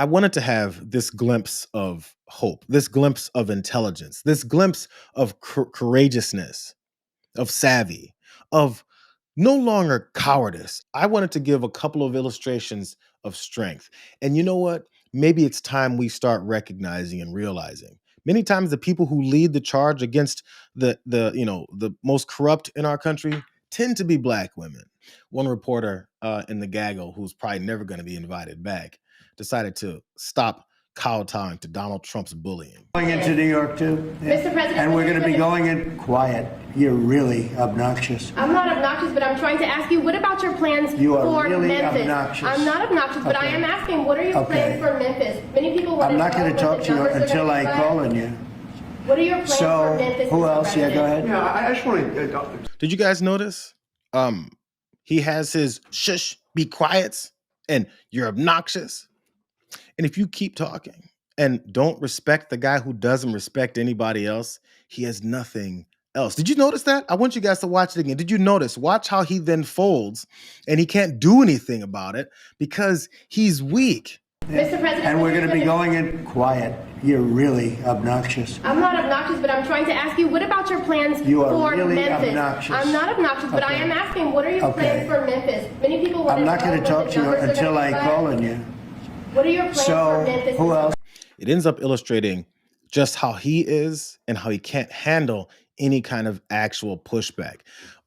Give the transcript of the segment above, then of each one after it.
I wanted to have this glimpse of hope, this glimpse of intelligence, this glimpse of courageousness, of savvy, of no longer cowardice. I wanted to give a couple of illustrations of strength. And you know what? Maybe it's time we start recognizing and realizing. Many times the people who lead the charge against the most corrupt in our country tend to be Black women. One reporter in the gaggle, who's probably never going to be invited back, decided to stop kowtowing to Donald Trump's bullying. Going into New York too, Mr. President, and we're going to be going in quiet. You're really obnoxious. I'm not obnoxious, but I'm trying to ask you, what about your plans You are for really Memphis? obnoxious. I'm not obnoxious, but I Okay. am asking, what are your plans for Memphis? Many people want I'm not going to know talk what to the you numbers are until gonna I be call like. on you. What are your plans for So, Memphis? who Mr. else? Yeah, go President? ahead. Yeah, I just want to. Did you guys notice? He has his shush, be quiets, and you're obnoxious. And if you keep talking and don't respect the guy who doesn't respect anybody else, he has nothing else. Did you notice that? I want you guys to watch it again. Did you notice? Watch how he then folds and he can't do anything about it because he's weak. Mr. President, And we're going to be President- going in quiet. You're really obnoxious. I'm not obnoxious, but I'm trying to ask you, what about your plans You are for really Memphis? obnoxious. I'm not obnoxious, but I Okay. am asking, what are your Okay. plans for Memphis? Many people want I'm to not going to talk to you until I call on you. What are your plans for So, Memphis? who else? It ends up illustrating just how he is and how he can't handle any kind of actual pushback.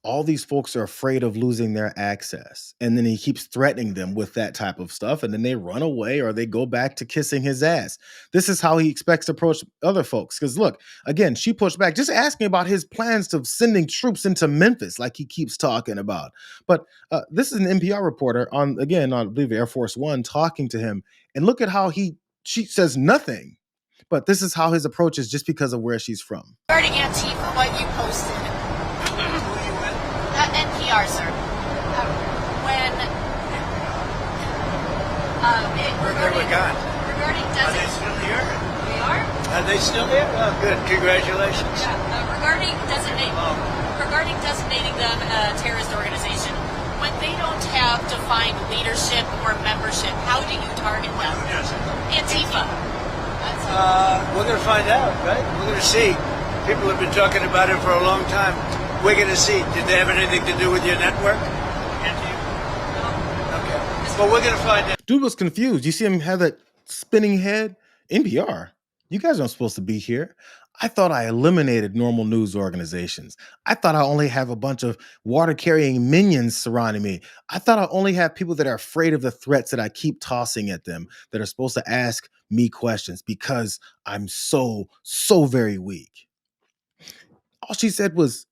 All these folks are afraid of losing their access. And then he keeps threatening them with that type of stuff. And then they run away or they go back to kissing his ass. This is how he expects to approach other folks. Because look, again, she pushed back, just asking about his plans to sending troops into Memphis, like he keeps talking about. But this is an NPR reporter on, again, I believe Air Force One, talking to him. And look at how she says nothing. But this is how his approach is just because of where she's from. Regarding Antifa, what you posted. NPR, sir. Regarding Are they still here? they are? Are they still here? Oh, good. Congratulations. Regarding designating them a terrorist organization, when they don't have defined leadership or membership, how do you target them? Who does it? Antifa. We're going to find out, right? We're going to see. People have been talking about it for a long time. We're going to see. Did they have anything to do with your network? Okay. Well, we're going to find out. Dude was confused. You see him have that spinning head? NPR, you guys aren't supposed to be here. I thought I eliminated normal news organizations. I thought I only have a bunch of water-carrying minions surrounding me. I thought I only have people that are afraid of the threats that I keep tossing at them, that are supposed to ask me questions because I'm so very weak. All she said was,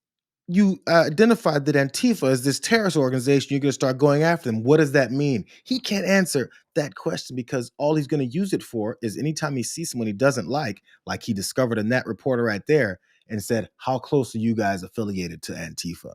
you identified that Antifa is this terrorist organization. You're going to start going after them. What does that mean? He can't answer that question because all he's going to use it for is anytime he sees someone he doesn't like he discovered in that reporter right there and said, how close are you guys affiliated to Antifa?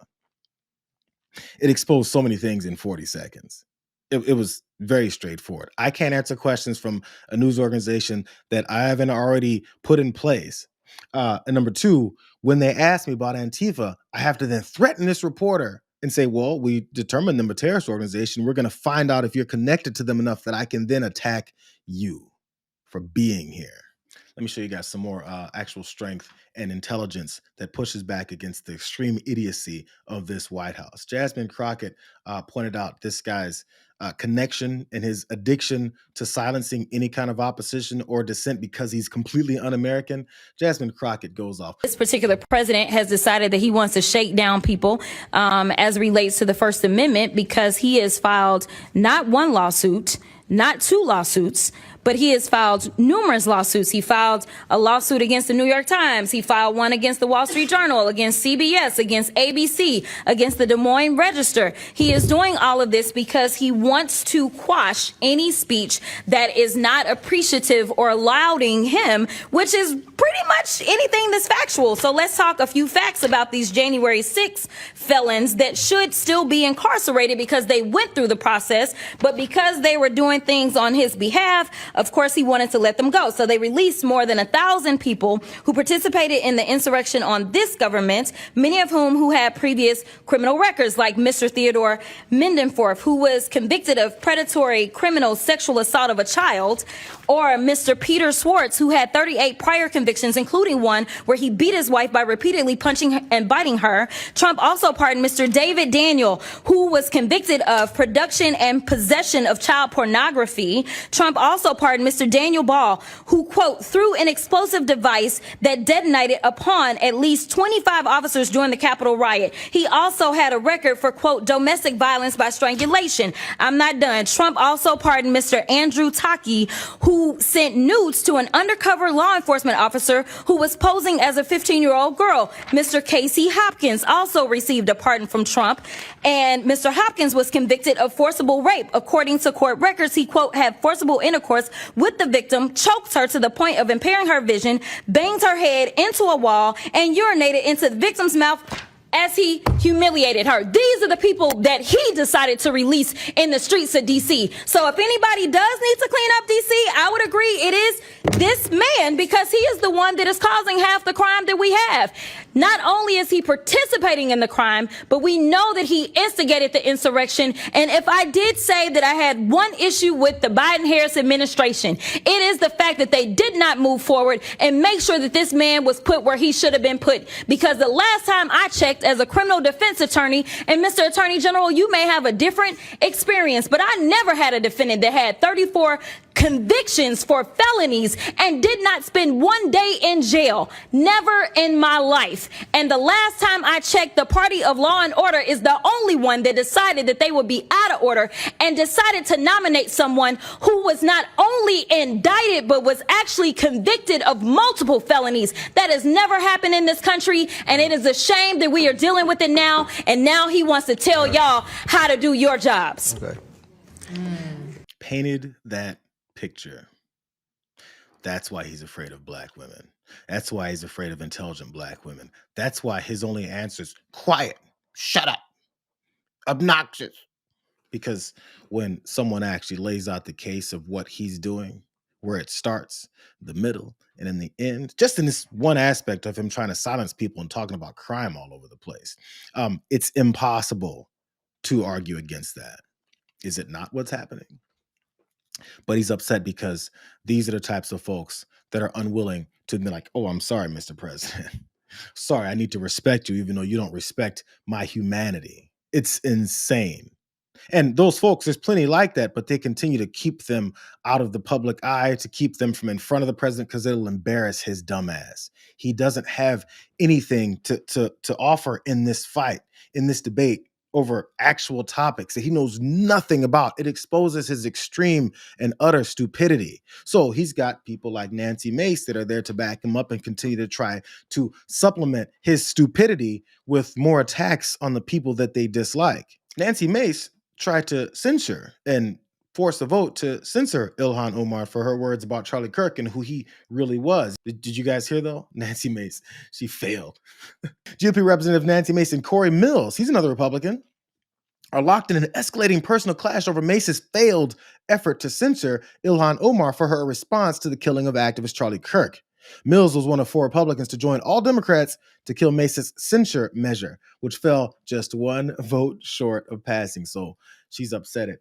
It exposed so many things in 40 seconds. It was very straightforward. I can't answer questions from a news organization that I haven't already put in place. And number two, when they ask me about Antifa, I have to then threaten this reporter and say, well, we determined them a terrorist organization. We're going to find out if you're connected to them enough that I can then attack you for being here. Let me show you guys some more actual strength and intelligence that pushes back against the extreme idiocy of this White House. Jasmine Crockett pointed out this guy's connection and his addiction to silencing any kind of opposition or dissent because he's completely un-American. Jasmine Crockett goes off. This particular president has decided that he wants to shake down people as it relates to the First Amendment because he has filed not one lawsuit, not two lawsuits, but he has filed numerous lawsuits. He filed a lawsuit against the New York Times. He filed one against the Wall Street Journal, against CBS, against ABC, against the Des Moines Register. He is doing all of this because he wants to quash any speech that is not appreciative or lauding him, which is pretty much anything that's factual. So let's talk a few facts about these January 6 felons that should still be incarcerated because they went through the process, but because they were doing doing things on his behalf, of course, he wanted to let them go. So they released more than 1,000 people who participated in the insurrection on this government, many of whom had previous criminal records, like Mr. Theodore Mendenforth, who was convicted of predatory criminal sexual assault of a child, or Mr. Peter Schwartz, who had 38 prior convictions, including one where he beat his wife by repeatedly punching and biting her. Trump also pardoned Mr. David Daniel, who was convicted of production and possession of child pornography. Trump also pardoned Mr. Daniel Ball, who, quote, threw an explosive device that detonated upon at least 25 officers during the Capitol riot. He also had a record for, quote, domestic violence by strangulation. I'm not done. Trump also pardoned Mr. Andrew Taki, who sent nudes to an undercover law enforcement officer who was posing as a 15-year-old girl. Mr. Casey Hopkins also received a pardon from Trump, and Mr. Hopkins was convicted of forcible rape. According to court records, he, quote, had forcible intercourse with the victim, choked her to the point of impairing her vision, banged her head into a wall, and urinated into the victim's mouth as he humiliated her. These are the people that he decided to release in the streets of D.C. So if anybody does need to clean up D.C., I would agree it is this man, because he is the one that is causing half the crime that we have. Not only is he participating in the crime, but we know that he instigated the insurrection. And if I did say that I had one issue with the Biden-Harris administration, it is the fact that they did not move forward and make sure that this man was put where he should have been put. Because the last time I checked, as a criminal defense attorney, and Mr. Attorney General, you may have a different experience, but I never had a defendant that had 34 convictions for felonies and did not spend one day in jail. Never in my life. And the last time I checked, the party of law and order is the only one that decided that they would be out of order and decided to nominate someone who was not only indicted, but was actually convicted of multiple felonies. That has never happened in this country, and it is a shame that we are dealing with it now, and now he wants to tell y'all how to do your jobs. Okay. Painted that picture. That's why he's afraid of black women. That's why he's afraid of intelligent black women. That's why his only answer is quiet, shut up, obnoxious. Because when someone actually lays out the case of what he's doing, where it starts, the middle, and in the end, just in this one aspect of him trying to silence people and talking about crime all over the place, it's impossible to argue against that. Is it not what's happening? But he's upset because these are the types of folks that are unwilling to be like, oh, I'm sorry, Mr. President. Sorry, I need to respect you, even though you don't respect my humanity. It's insane. And those folks, there's plenty like that, but they continue to keep them out of the public eye, to keep them from in front of the president, because it'll embarrass his dumb ass. He doesn't have anything to offer in this fight, in this debate, over actual topics that he knows nothing about. It exposes his extreme and utter stupidity. So he's got people like Nancy Mace that are there to back him up and continue to try to supplement his stupidity with more attacks on the people that they dislike. Nancy Mace tried to censure and force a vote to censor Ilhan Omar for her words about Charlie Kirk and who he really was. Did you guys hear, though? Nancy Mace, she failed. GOP Representative Nancy Mace and Corey Mills, he's another Republican, are locked in an escalating personal clash over Mace's failed effort to censor Ilhan Omar for her response to the killing of activist Charlie Kirk. Mills was one of 4 Republicans to join all Democrats to kill Mace's censure measure, which fell just 1 vote short of passing. So she's upset at,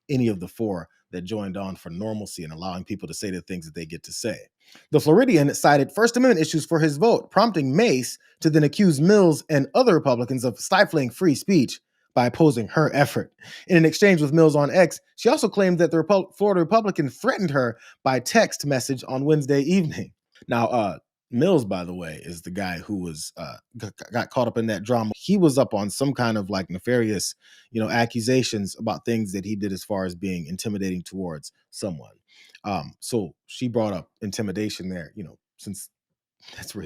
any of the 4 that joined on for normalcy and allowing people to say the things that they get to say. The Floridian cited First Amendment issues for his vote, prompting Mace to then accuse Mills and other Republicans of stifling free speech by opposing her effort. In an exchange with Mills on X, she also claimed that the Florida Republican threatened her by text message on Wednesday evening. Now, Mills, by the way, is the guy who was got caught up in that drama. He was up on some kind of like nefarious, accusations about things that he did as far as being intimidating towards someone. So she brought up intimidation there, since that's where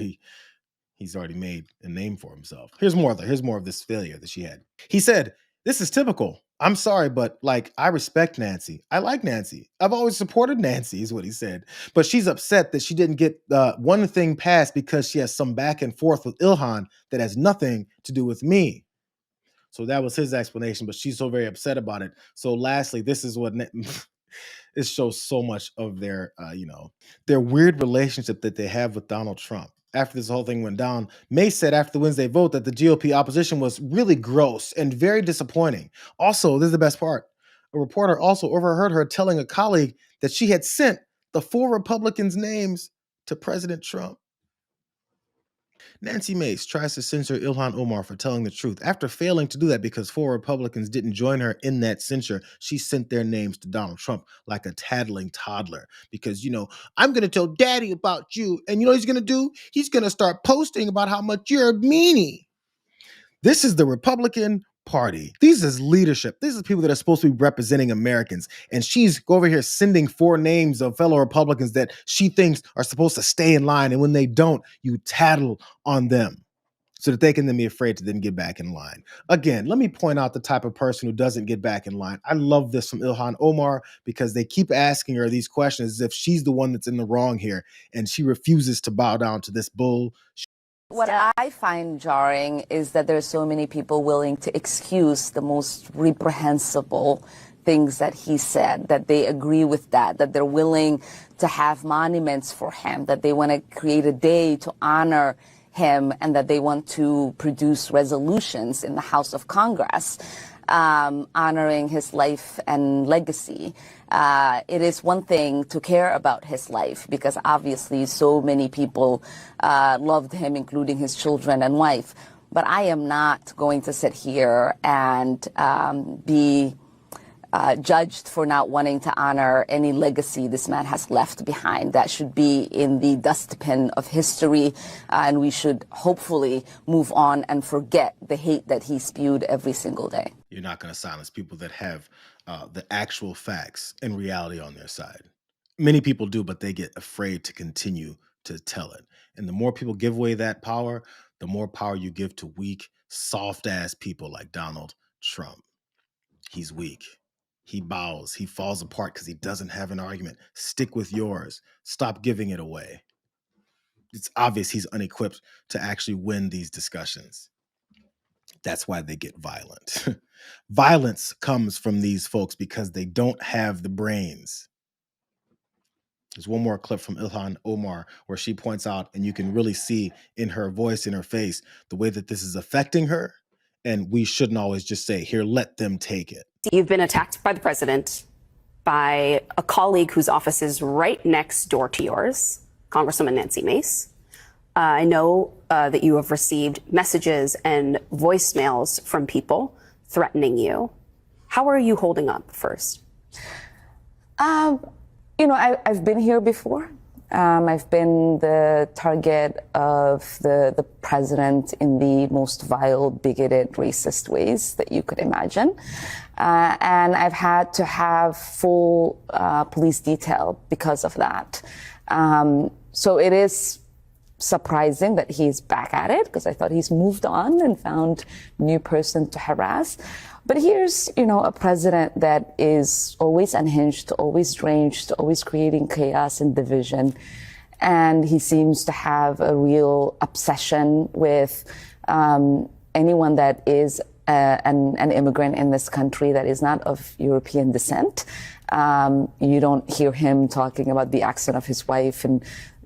he's already made a name for himself. Here's more of this failure that she had. He said, "This is typical. I'm sorry, but I respect Nancy. I like Nancy. I've always supported Nancy," is what he said. But she's upset that she didn't get one thing passed because she has some back and forth with Ilhan that has nothing to do with me. So that was his explanation, but she's so very upset about it. So lastly, this is what It shows so much of their, their weird relationship that they have with Donald Trump. After this whole thing went down, Mace said after the Wednesday vote that the GOP opposition was really gross and very disappointing. Also, this is the best part. A reporter also overheard her telling a colleague that she had sent the 4 Republicans' names to President Trump. Nancy Mace tries to censure Ilhan Omar for telling the truth. After failing to do that because 4 Republicans didn't join her in that censure, she sent their names to Donald Trump like a tattling toddler. Because, I'm going to tell daddy about you. And you know what he's going to do? He's going to start posting about how much you're a meanie. This is the Republican Party. This is leadership. This is people that are supposed to be representing Americans. And she's over here sending 4 names of fellow Republicans that she thinks are supposed to stay in line. And when they don't, you tattle on them so that they can then be afraid to then get back in line. Again, let me point out the type of person who doesn't get back in line. I love this from Ilhan Omar because they keep asking her these questions as if she's the one that's in the wrong here. And she refuses to bow down to this bull. What I find jarring is that there are so many people willing to excuse the most reprehensible things that he said, that they agree with that they're willing to have monuments for him, that they want to create a day to honor him, and that they want to produce resolutions in the House of Congress honoring his life and legacy. It is one thing to care about his life because obviously so many people loved him, including his children and wife. But I am not going to sit here and be judged for not wanting to honor any legacy this man has left behind. That should be in the dustbin of history, and we should hopefully move on and forget the hate that he spewed every single day. You're not going to silence people that have the actual facts and reality on their side. Many people do, but they get afraid to continue to tell it. And the more people give away that power, the more power you give to weak, soft-ass people like Donald Trump. He's weak. He bows. He falls apart because he doesn't have an argument. Stick with yours. Stop giving it away. It's obvious he's unequipped to actually win these discussions. That's why they get violent. Violence comes from these folks because they don't have the brains. There's one more clip from Ilhan Omar where she points out, and you can really see in her voice, in her face, the way that this is affecting her. And we shouldn't always just say, here, let them take it. You've been attacked by the president, by a colleague whose office is right next door to yours, Congresswoman Nancy Mace. I know that you have received messages and voicemails from people threatening you. How are you holding up first? I've been here before. I've been the target of the president in the most vile, bigoted, racist ways that you could imagine. And I've had to have full police detail because of that. So it is surprising that he's back at it because I thought he's moved on and found a new person to harass. But here's, a president that is always unhinged, always deranged, always creating chaos and division. And he seems to have a real obsession with anyone that is an immigrant in this country that is not of European descent. You don't hear him talking about the accent of his wife and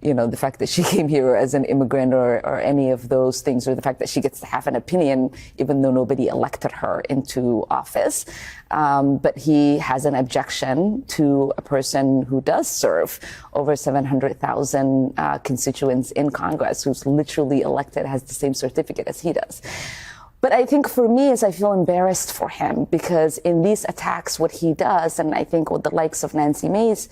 the fact that she came here as an immigrant or any of those things, or the fact that she gets to have an opinion even though nobody elected her into office. But he has an objection to a person who does serve over 700,000 constituents in Congress, who's literally elected, has the same certificate as he does. But I think for me is I feel embarrassed for him because in these attacks, what he does, and I think with the likes of Nancy Mace,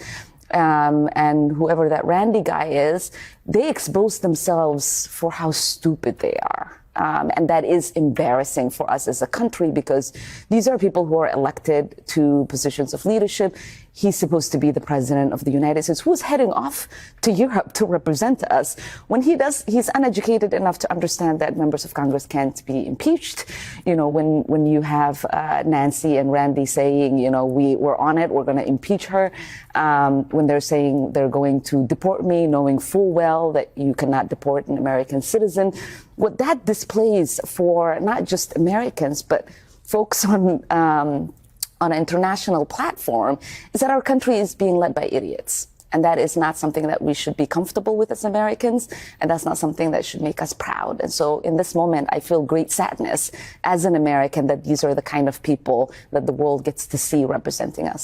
and whoever that Randy guy is, they expose themselves for how stupid they are. And that is embarrassing for us as a country because these are people who are elected to positions of leadership. He's supposed to be the president of the United States, who's heading off to Europe to represent us. When he does, he's uneducated enough to understand that members of Congress can't be impeached. When you have Nancy and Randy saying, we're on it, we're going to impeach her. When they're saying they're going to deport me, knowing full well that you cannot deport an American citizen. What that displays for not just Americans, but folks on on an international platform is that our country is being led by idiots. And that is not something that we should be comfortable with as Americans. And that's not something that should make us proud. And so in this moment, I feel great sadness as an American that these are the kind of people that the world gets to see representing us.